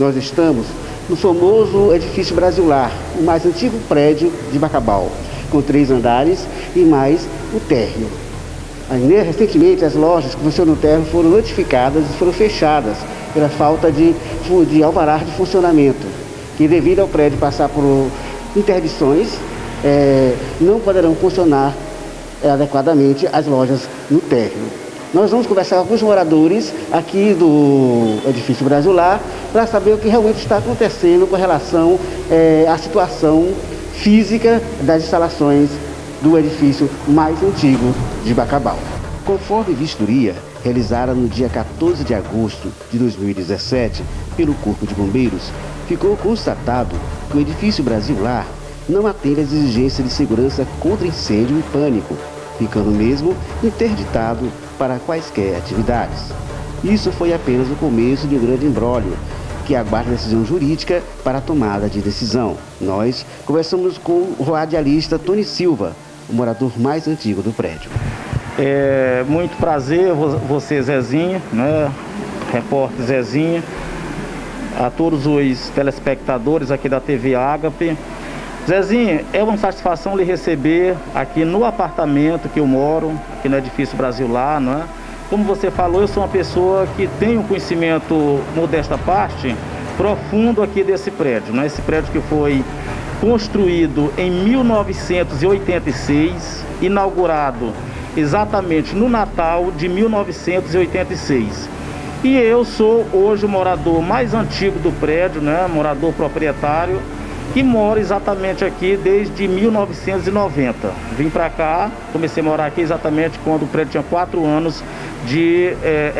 Nós estamos no famoso edifício Brasilar, o mais antigo prédio de Bacabal, com 3 andares e mais o térreo. Recentemente, as lojas que funcionam no térreo foram notificadas e foram fechadas pela falta de alvará de funcionamento, que devido ao prédio passar por interdições, não poderão funcionar adequadamente as lojas no térreo. Nós vamos conversar com os moradores aqui do edifício Brasilar para saber o que realmente está acontecendo com relação à situação física das instalações do edifício mais antigo de Bacabal. Conforme vistoria realizada no dia 14 de agosto de 2017 pelo Corpo de Bombeiros, ficou constatado que o edifício Brasilar não atende às exigências de segurança contra incêndio e pânico, ficando mesmo interditado para quaisquer atividades. Isso foi apenas o começo de um grande imbróglio, que aguarda decisão jurídica para a tomada de decisão. Nós conversamos com o radialista Tony Silva, o morador mais antigo do prédio. Muito prazer, você Zezinho, né? Repórter Zezinho, a todos os telespectadores aqui da TV Ágape. Zezinho, é uma satisfação lhe receber aqui no apartamento que eu moro, aqui no edifício Brasilar, não é? Como você falou, eu sou uma pessoa que tem um conhecimento, modesta parte, profundo aqui desse prédio, né? Esse prédio que foi construído em 1986, inaugurado exatamente no Natal de 1986. E eu sou hoje o morador mais antigo do prédio, né? Morador proprietário, que mora exatamente aqui desde 1990. Vim para cá, comecei a morar aqui exatamente quando o prédio tinha 4 anos de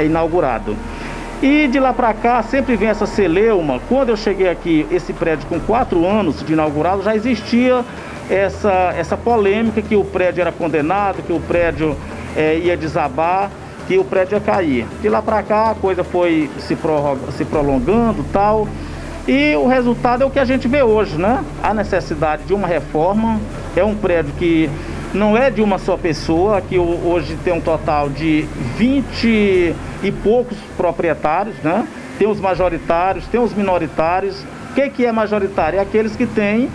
inaugurado. E de lá para cá sempre vem essa celeuma. Quando eu cheguei aqui, esse prédio com 4 anos de inaugurado, já existia essa polêmica que o prédio era condenado, que o prédio ia desabar, que o prédio ia cair. De lá para cá a coisa foi se prolongando, tal. E o resultado é o que a gente vê hoje, né? A necessidade de uma reforma. É um prédio que não é de uma só pessoa, que hoje tem um total de 20 e poucos proprietários, né? Tem os majoritários, tem os minoritários. O que é majoritário? É aqueles que têm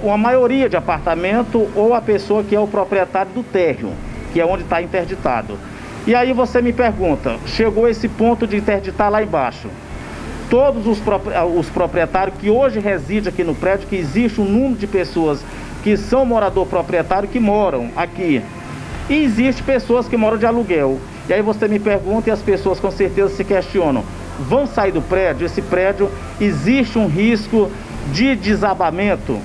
uma maioria de apartamento ou a pessoa que é o proprietário do térreo, que é onde está interditado. E aí você me pergunta, chegou esse ponto de interditar lá embaixo. Todos os proprietários que hoje residem aqui no prédio, que existe um número de pessoas que são morador proprietário que moram aqui. E existe pessoas que moram de aluguel. E aí você me pergunta e as pessoas com certeza se questionam. Vão sair do prédio? Esse prédio existe um risco de desabamento?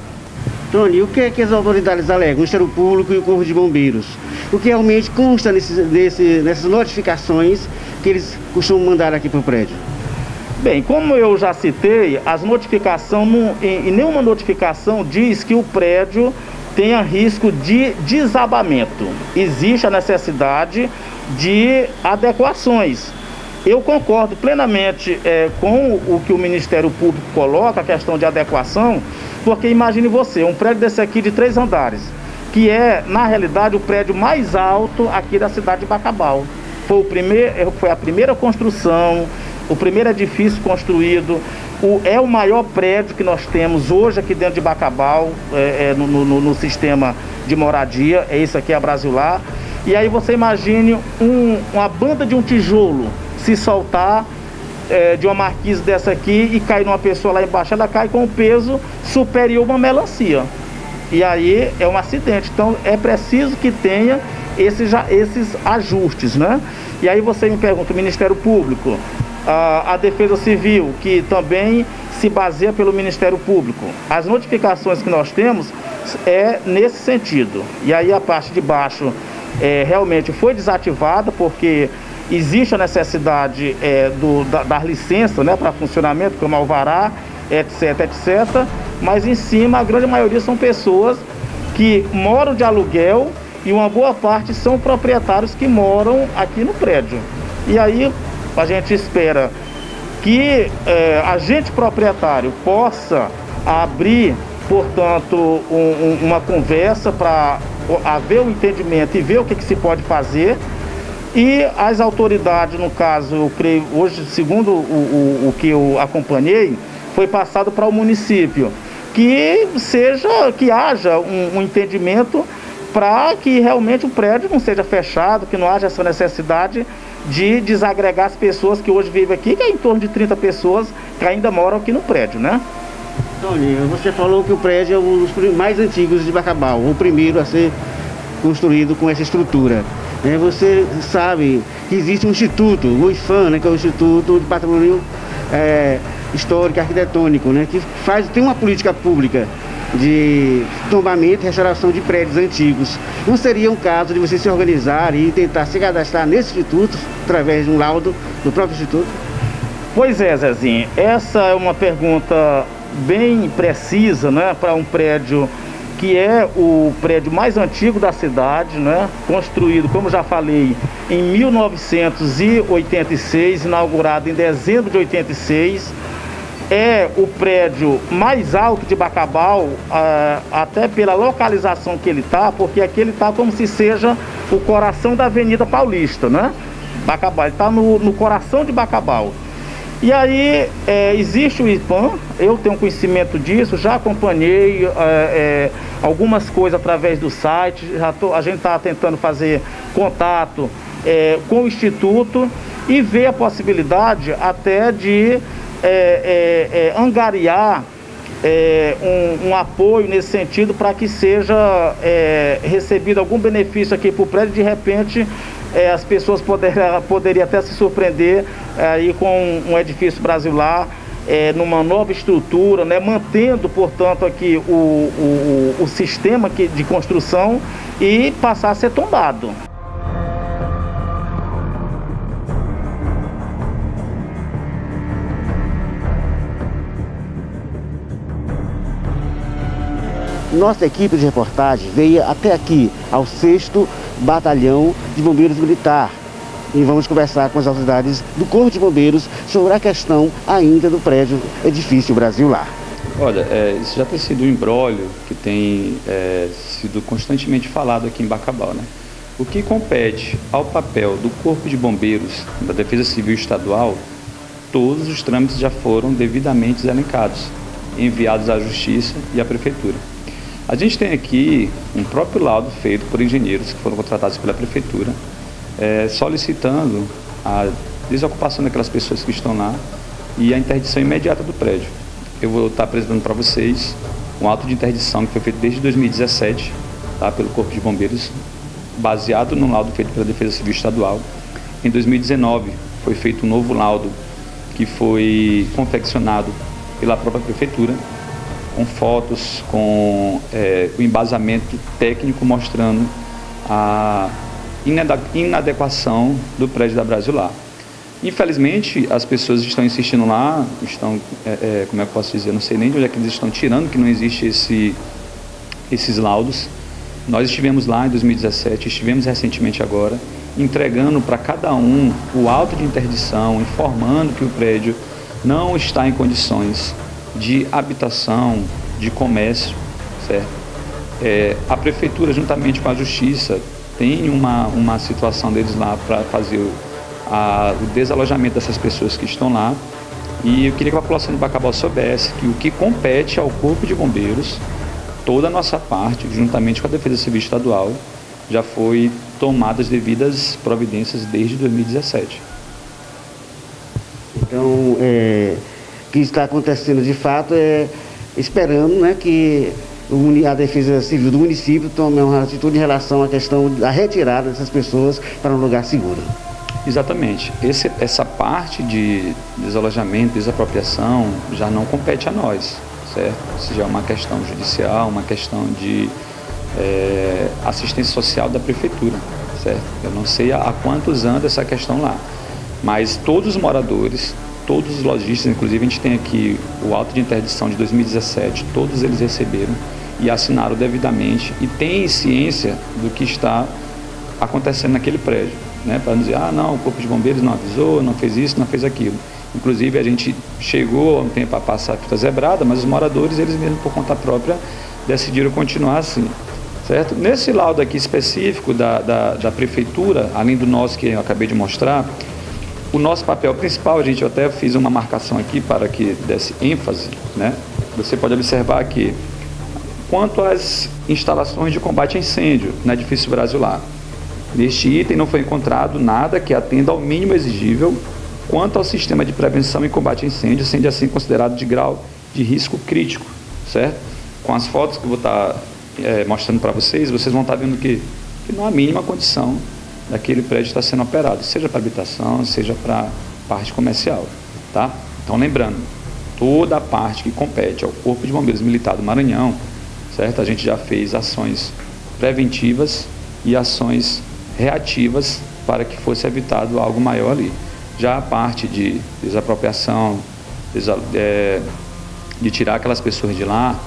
Tony, o que é que as autoridades alegam, o Ministério Público e o Corpo de Bombeiros? O que realmente consta nessas notificações que eles costumam mandar aqui para o prédio? Bem, como eu já citei, as notificações, em nenhuma notificação diz que o prédio tenha risco de desabamento. Existe a necessidade de adequações. Eu concordo plenamente com o que o Ministério Público coloca, a questão de adequação, porque imagine você, um prédio desse aqui de 3 andares, que é, na realidade, o prédio mais alto aqui da cidade de Bacabal. Foi a primeira construção, o primeiro edifício construído, é o maior prédio que nós temos hoje aqui dentro de Bacabal, no sistema de moradia, isso aqui é a Brasilar. E aí você imagine uma banda de um tijolo se soltar de uma marquise dessa aqui e cair numa pessoa lá embaixo, ela cai com um peso superior a uma melancia. E aí é um acidente, então é preciso que tenha esses ajustes, né? E aí você me pergunta, o Ministério Público, a Defesa Civil, que também se baseia pelo Ministério Público. As notificações que nós temos nesse sentido. E aí a parte de baixo realmente foi desativada porque existe a necessidade dar licença, né, para funcionamento, como alvará, etc, etc. Mas em cima a grande maioria são pessoas que moram de aluguel e uma boa parte são proprietários que moram aqui no prédio. E aí a gente espera que agente proprietário possa abrir, portanto, uma conversa para haver um entendimento e ver o que se pode fazer. E as autoridades, no caso, eu creio, hoje, segundo o que eu acompanhei, foi passado para o município, que haja um entendimento para que realmente o prédio não seja fechado, que não haja essa necessidade de desagregar as pessoas que hoje vivem aqui, que é em torno de 30 pessoas que ainda moram aqui no prédio, né? Tony, você falou que o prédio é um dos mais antigos de Bacabal, o primeiro a ser construído com essa estrutura. Você sabe que existe um instituto, o IFAM, que é o Instituto de Patrimônio Histórico e Arquitetônico, que tem uma política pública de tombamento e restauração de prédios antigos. Não seria um caso de você se organizar e tentar se cadastrar nesse instituto, através de um laudo do próprio instituto? Pois é, Zezinho, essa é uma pergunta bem precisa, para um prédio que é o prédio mais antigo da cidade, construído, como já falei, em 1986, inaugurado em dezembro de 86. É o prédio mais alto de Bacabal, até pela localização que ele está, porque aqui ele está como se seja o coração da Avenida Paulista, Bacabal, ele está no coração de Bacabal. E aí existe o IPAM, eu tenho conhecimento disso, já acompanhei algumas coisas através do site, a gente está tentando fazer contato com o Instituto e ver a possibilidade até de angariar um apoio nesse sentido para que seja recebido algum benefício aqui para o prédio. De repente as pessoas poderiam até se surpreender aí com um edifício Brasilar numa nova estrutura, mantendo, portanto, aqui o sistema de construção e passar a ser tombado. Nossa equipe de reportagem veio até aqui, ao 6º Batalhão de Bombeiros Militar. E vamos conversar com as autoridades do Corpo de Bombeiros sobre a questão ainda do prédio Edifício Brasilar. Olha, isso já tem sido um imbróglio que tem sido constantemente falado aqui em Bacabal, O que compete ao papel do Corpo de Bombeiros da Defesa Civil Estadual, todos os trâmites já foram devidamente elencados, enviados à Justiça e à Prefeitura. A gente tem aqui um próprio laudo feito por engenheiros que foram contratados pela Prefeitura, solicitando a desocupação daquelas pessoas que estão lá e a interdição imediata do prédio. Eu vou estar apresentando para vocês um auto de interdição que foi feito desde 2017, pelo Corpo de Bombeiros, baseado no laudo feito pela Defesa Civil Estadual. Em 2019 foi feito um novo laudo que foi confeccionado pela própria Prefeitura, com fotos, com o embasamento técnico mostrando a inadequação do prédio da Brasilar. Infelizmente, as pessoas estão insistindo lá, como é que eu posso dizer, não sei nem de onde é que eles estão tirando, que não existe esses laudos. Nós estivemos lá em 2017, estivemos recentemente agora, entregando para cada um o auto de interdição, informando que o prédio não está em condições de habitação, de comércio, certo? A Prefeitura, juntamente com a Justiça, tem uma situação deles lá para fazer o desalojamento dessas pessoas que estão lá. E eu queria que a população de Bacabal soubesse que o que compete ao Corpo de Bombeiros, toda a nossa parte, juntamente com a Defesa Civil Estadual, já foi tomada as devidas providências desde 2017. Então, o que está acontecendo de fato esperando que a Defesa Civil do município tome uma atitude em relação à questão da retirada dessas pessoas para um lugar seguro. Exatamente. Essa parte de desalojamento, desapropriação, já não compete a nós, certo? Isso já é uma questão judicial, uma questão de assistência social da Prefeitura, certo? Eu não sei há quantos anos essa questão lá, mas todos os moradores, todos os lojistas, inclusive a gente tem aqui o auto de interdição de 2017, todos eles receberam e assinaram devidamente e têm ciência do que está acontecendo naquele prédio, para não dizer, não, o Corpo de Bombeiros não avisou, não fez isso, não fez aquilo. Inclusive a gente chegou há um tempo a passar a fita zebrada, mas os moradores, eles mesmos por conta própria, decidiram continuar assim, certo? Nesse laudo aqui específico da prefeitura, além do nosso que eu acabei de mostrar, o nosso papel principal, gente, eu até fiz uma marcação aqui para que desse ênfase, né? Você pode observar que, quanto às instalações de combate a incêndio no edifício Brasilar, neste item não foi encontrado nada que atenda ao mínimo exigível quanto ao sistema de prevenção e combate a incêndio, sendo assim considerado de grau de risco crítico, certo? Com as fotos que eu vou estar mostrando para vocês, vocês vão estar vendo que não há mínima condição daquele prédio estar sendo operado, seja para habitação, seja para parte comercial, tá? Então, lembrando, toda a parte que compete ao Corpo de Bombeiros Militar do Maranhão, certo? A gente já fez ações preventivas e ações reativas para que fosse evitado algo maior ali. Já a parte de desapropriação, de tirar aquelas pessoas de lá,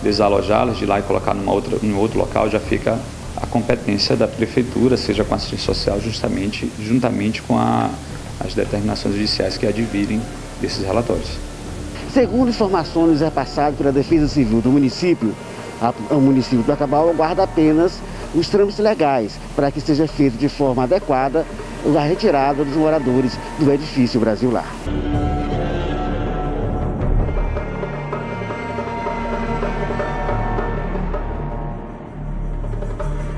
desalojá-las de lá e colocar em outro local, já fica a competência da prefeitura, seja com a assistência social, juntamente com as determinações judiciais que advirem desses relatórios. Segundo informações repassadas pela Defesa Civil do município, o município de Bacabal aguarda apenas os trâmites legais para que seja feito de forma adequada a retirada dos moradores do edifício Brasilar.